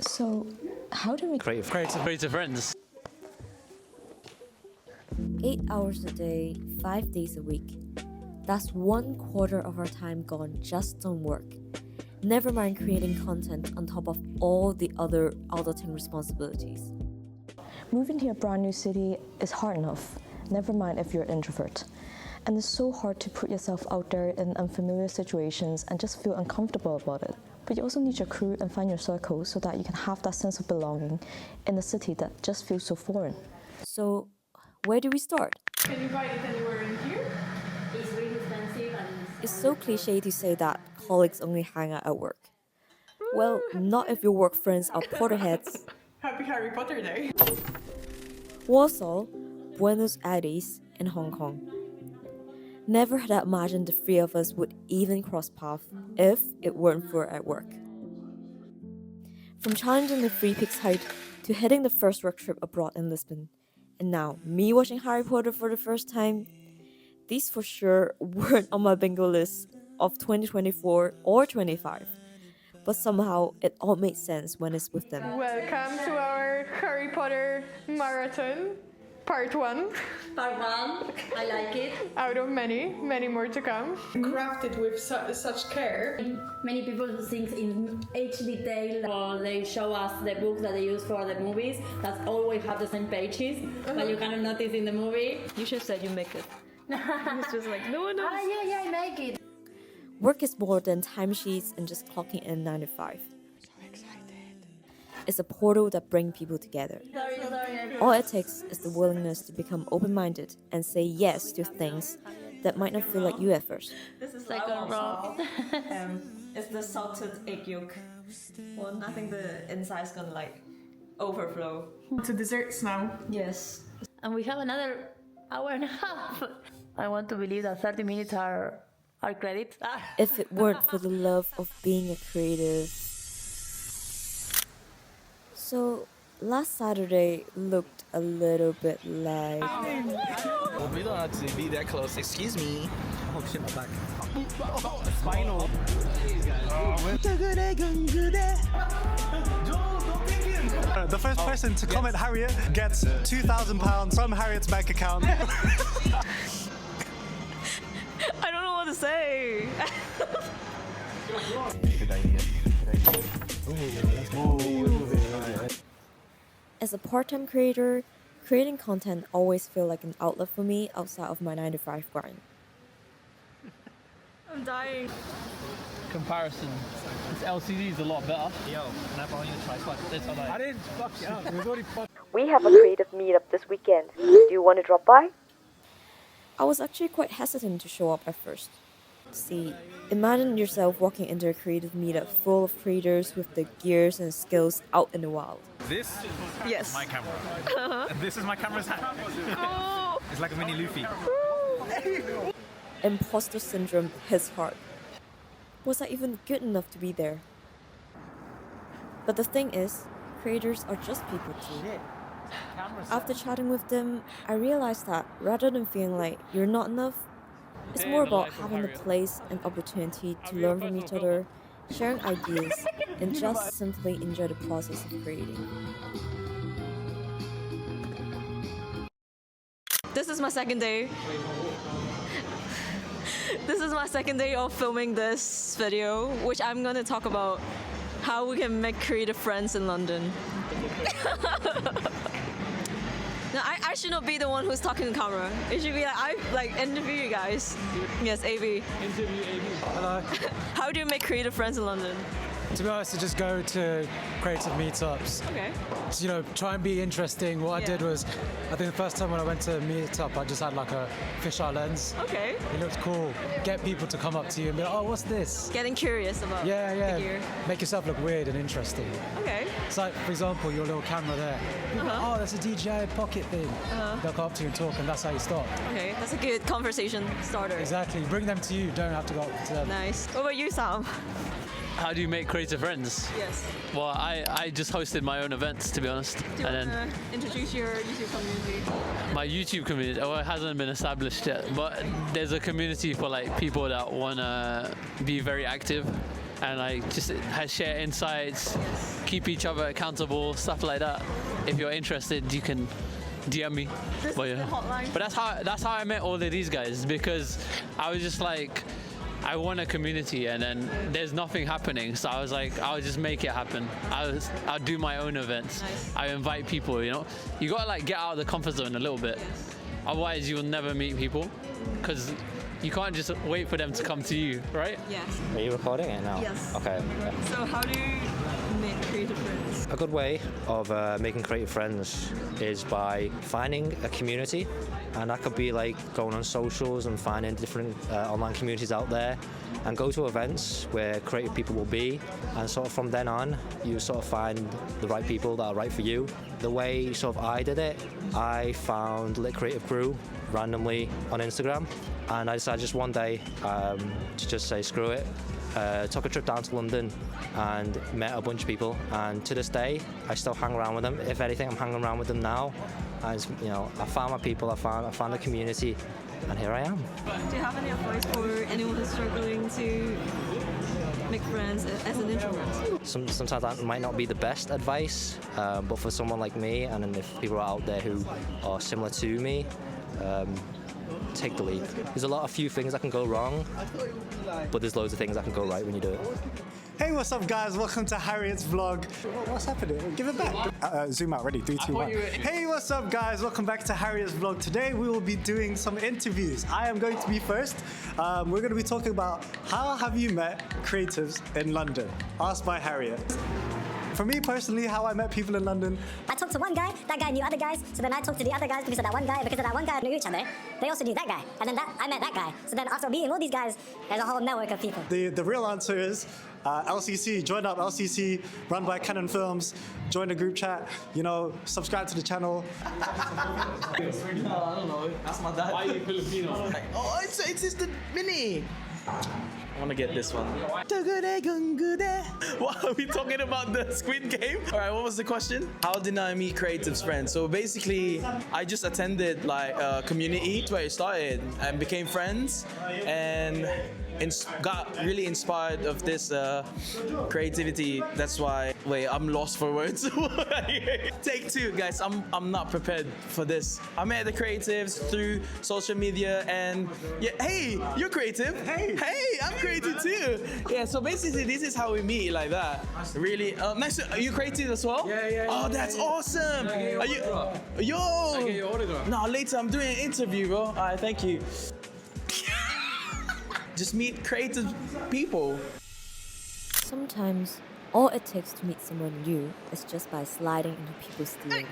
So, how do we creative friends? 8 hours a day, 5 days a week. That's 1/4 of our time gone just on work. Never mind creating content on top of all the other adulting responsibilities. moving to a brand new city is hard enough, never mind if you're an introvert. And it's so hard to put yourself out there in unfamiliar situations and just feel uncomfortable about it. But you also need your crew and find your circle so that you can have that sense of belonging in a city that just feels so foreign. So, where do we start? Can you buy it anywhere in here? It's really expensive and It's so cliche to say that colleagues only hang out at work. Well, not if your work friends are Potterheads. Happy Harry Potter Day. Warsaw, Buenos Aires, and Hong Kong. Never had I imagined the three of us would even cross paths if it weren't for at work. From challenging the Three Peaks hike to heading the first work trip abroad in Lisbon, and now me watching Harry Potter for the first time, these for sure weren't on my bingo list of 2024 or 25. But somehow it all made sense when it's with them. Welcome to our Harry Potter marathon, part 1. part one. I like it. Out of many more to come. Crafted with such care. Many people think in each detail, or they show us the books that they use for the movies that always have the same pages, but you cannot notice in the movie. You should have said you make it. It's just like, no one knows. Yeah, I make it. Work is more than timesheets and just clocking in 9 to 5. So excited. It's a portal that brings people together. Sorry. All it takes is the willingness to become open-minded and say yes to things that might not feel like you at first. This is Like a rock. It's the salted egg yolk one. I think the inside's gonna like overflow. To desserts now. Yes. And we have another hour and a half. I want to believe that 30 minutes are credits. If it weren't for the love of being a creative. So, last Saturday looked a little bit like... We don't have to be that close. Excuse me. Oh shit, my back. Spinal. The first person to comment Harriet gets £2,000 from Harriet's bank account. I don't know what to say. As a part-time creator, creating content always feels like an outlet for me outside of my 9 to 5 grind. I'm dying. Comparison. This LCD is a lot better. Yo, can I borrow you a tripod? I didn't fuck it up. It was already fucked. We have a creative meetup this weekend. Do you want to drop by? I was actually quite hesitant to show up at first. See, imagine yourself walking into a creative meetup full of creators with the gears and skills out in the wild. This Yes. is my camera. And this is my camera's hat. It's like a mini Luffy. Imposter syndrome hits hard. Was I even good enough to be there? But the thing is, creators are just people too. After chatting with them, I realized that rather than feeling like you're not enough, it's more about having the place and opportunity to learn from each other, sharing ideas, and just simply enjoy the process of creating. This is my second day. This is my second day of filming this video, which I'm gonna talk about how we can make creative friends in London. No, I should not be the one who's talking to camera. It should be like I interview you guys. Yes, AB. Interview AB. Hello. How do you make creative friends in London? To be honest, I just go to creative meetups. Okay. So, try and be interesting. What I did was, I think the first time when I went to a meetup, I just had like a fisheye lens. Okay. It looked cool. Get people to come up to you and be like, oh, what's this? Getting curious about Yeah, the gear. Make yourself look weird and interesting. Okay. It's like, for example, your little camera there. People go, oh, that's a DJI pocket thing. They'll come up to you and talk, and that's how you start. Okay, that's a good conversation starter. Exactly. Bring them to you. Don't have to go up to them. Nice. What about you, Sam? How do you make creative friends? Yes. Well, I just hosted my own events, to be honest. Do you want to introduce your YouTube community? My YouTube community, well, it hasn't been established yet, but there's a community for like people that want to be very active and like just share insights, keep each other accountable, stuff like that. If you're interested, you can DM me. But yeah, but that's how I met all of these guys, because I was just like, I want a community, and then there's nothing happening, so I was like, I'll just make it happen. I'll do my own events. Nice. I invite people, you know. You gotta like get out of the comfort zone a little bit, otherwise you will never meet people, because you can't just wait for them to come to you, right? Yes. Are you recording it now? Yes. Okay. So how do you make creative friends? A good way of making creative friends is by finding a community, and that could be like going on socials and finding different online communities out there, and go to events where creative people will be, and sort of from then on you sort of find the right people that are right for you. The way sort of I did it, I found Lit Creative Crew randomly on Instagram, and I decided just one day to just say screw it. Took a trip down to London and met a bunch of people, and to this day I still hang around with them. If anything, I'm hanging around with them now, and you know, I found my people, I found the community, and here I am. Do you have any advice for anyone who's struggling to make friends as an introvert? Sometimes that might not be the best advice, but for someone like me, and then if people are out there who are similar to me, take the leap. There's a few things that can go wrong, but there's loads of things that can go right when you do it. Hey, what's up, guys? Welcome to Harriet's vlog. What's happening? Give it back. Zoom out. Ready? 3, 2, 1. Hey, what's up, guys? Welcome back to Harriet's vlog. Today we will be doing some interviews. I am going to be first. We're going to be talking about how have you met creatives in London? Asked by Harriet. For me personally, how I met people in London. I talked to one guy, that guy knew other guys, so then I talked to the other guys because of that one guy, because of that one guy knew each other. They also knew that guy, and then I met that guy. So then after meeting all these guys, there's a whole network of people. The real answer is LCC. Join up LCC, run by Canon Films. Join the group chat. You know, subscribe to the channel. I don't know. Ask my dad. Why are you Filipino? Like, oh, it's just the mini. I want to get this one. What are we talking about? The Squid Game? All right, what was the question? How did I meet creatives friends? So basically, I just attended like a community where it started and became friends, and got really inspired of this creativity. That's why, wait, I'm lost for words. Take 2, guys. I'm not prepared for this. I met the creatives through social media, and yeah, hey, you're creative. Hey, I'm creative too. Yeah, so basically this is how we meet, like that. Really nice. Are you creative as well? Yeah. Oh, that's awesome. Are you? Yo. I get your autograph. No, later I'm doing an interview, bro. All right, thank you. Just meet creative people. Sometimes, all it takes to meet someone new is just by sliding into people's DMs.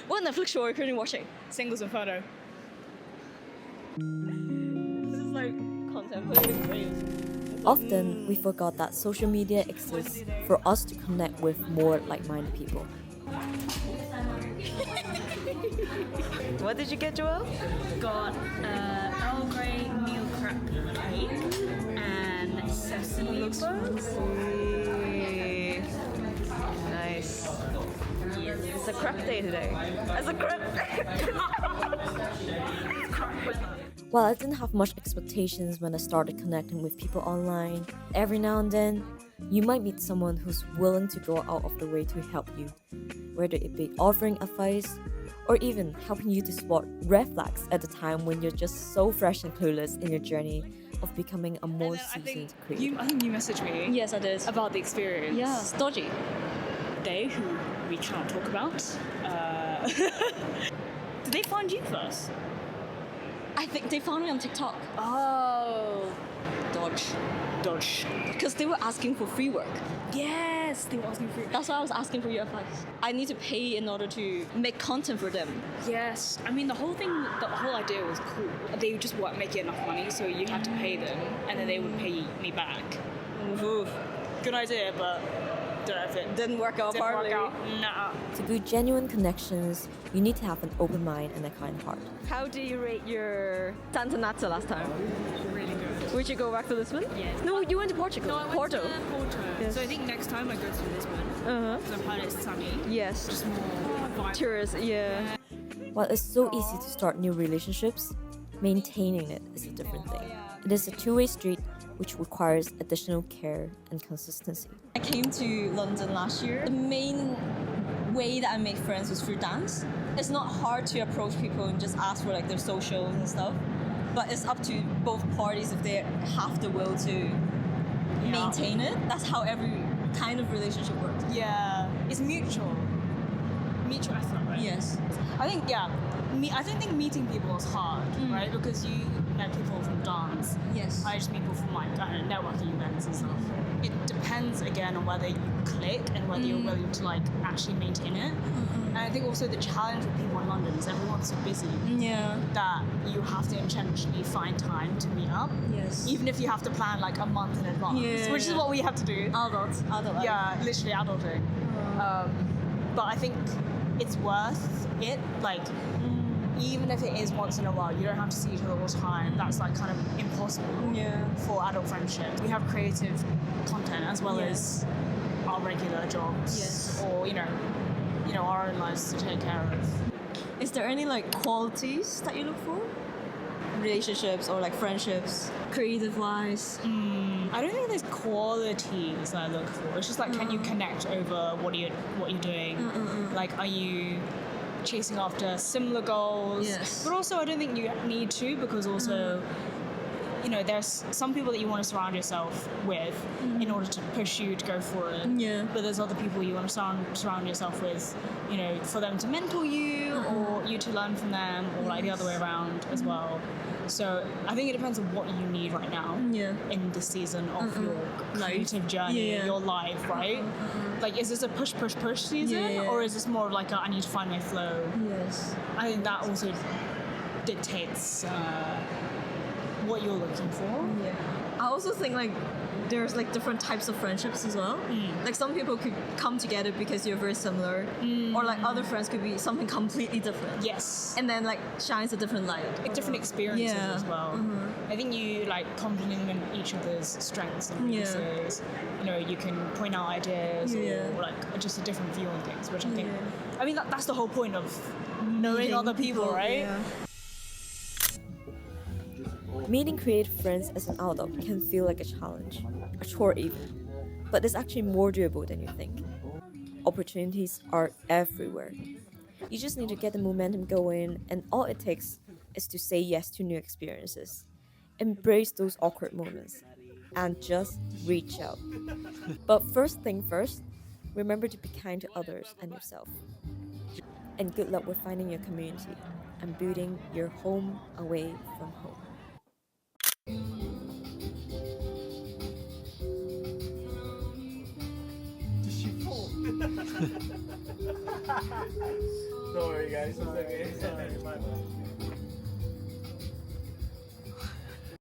What Netflix show are you currently watching? Singles Inferno. This is like contemplative phase. Often, we forgot that social media exists for us to connect with more like-minded people. What did you get, Joelle? Got Earl Grey meal crab cake and sesame buns. Nice. It's a crab day today. It's a crab day. While I didn't have much expectations when I started connecting with people online, every now and then, you might meet someone who's willing to go out of the way to help you, whether it be offering advice or even helping you to spot red flags at the time when you're just so fresh and clueless in your journey of becoming a more seasoned creator. I think you messaged me. Yes, I did. About the experience. Yeah, it's dodgy. They, who we can't talk about. Did they find you first? I think they found me on TikTok. Oh. Dodge. Because they were asking for free work. Yes, they were asking for. That's why I was asking for your advice. I need to pay in order to make content for them. Yes, I mean the whole idea was cool. They just weren't making enough money, so you had to pay them, and then they would pay me back. Ooh. Good idea, but don't know if it didn't work out. Nah. To build genuine connections, you need to have an open mind and a kind heart. How do you rate your Tantanata last time? Really good. Would you go back to Lisbon? Yes. No, you went to Portugal. No, I went Porto. to Porto. Yes. So I think next time I go to Lisbon, because I've heard it's sunny. Yes. Just more vibrant. Tourists, yeah. While it's so easy to start new relationships, Maintaining it is a different thing. It is a two-way street which requires additional care and consistency. I came to London last year. The main way that I make friends was through dance. It's not hard to approach people and just ask for like their socials and stuff, but it's up to both parties if they have the will to maintain it. That's how every kind of relationship works. Yeah, it's mutual effort, right? Yes. I think I don't think meeting people is hard, right? Because you met people from dance. Yes. I just meet people from like networking events and stuff. It depends again on whether you click and whether you're willing to like actually maintain it. And I think also the challenge with people in London is everyone's so busy that you have to intentionally find time to meet up. Yes. Even if you have to plan like a month in advance, which is what we have to do. Adult. Yeah, literally adulting. But I think it's worth it. Like, even if it is once in a while, you don't have to see each other all the time. That's like kind of impossible for adult friendship. We have creative content as well as our regular jobs, or you know, our own lives to take care of. Is there any like qualities that you look for? Relationships or like friendships, creative wise? I don't think there's qualities that I look for. It's just like, can you connect over what you're doing? Like, are you chasing after similar goals? Yes. But also, I don't think you need to, because also, you know, there's some people that you want to surround yourself with in order to push you to go for it. Yeah. But there's other people you want to surround yourself with, you know, for them to mentor you or you to learn from them, or like the other way around as well. So I think it depends on what you need right now in the season of your creative journey, your life, right? Like, is this a push season, or is this more of like I need to find my flow? Yes. I think that also dictates what you're looking for. Yeah. I also think like there's like different types of friendships as well. Like some people could come together because you're very similar, or like other friends could be something completely different. Yes. And then like shines a different light. Like different experiences as well. I think you like complement each other's strengths and weaknesses. You know, you can point out ideas or like just a different view on things, which I think, I mean, that's the whole point of knowing other people, right? Meeting creative friends as an adult can feel like a challenge, a chore even, but it's actually more doable than you think. Opportunities are everywhere. You just need to get the momentum going, and all it takes is to say yes to new experiences. Embrace those awkward moments, and just reach out. But first thing first, remember to be kind to others and yourself. And good luck with finding your community and building your home away from home. Don't worry, guys. It's okay.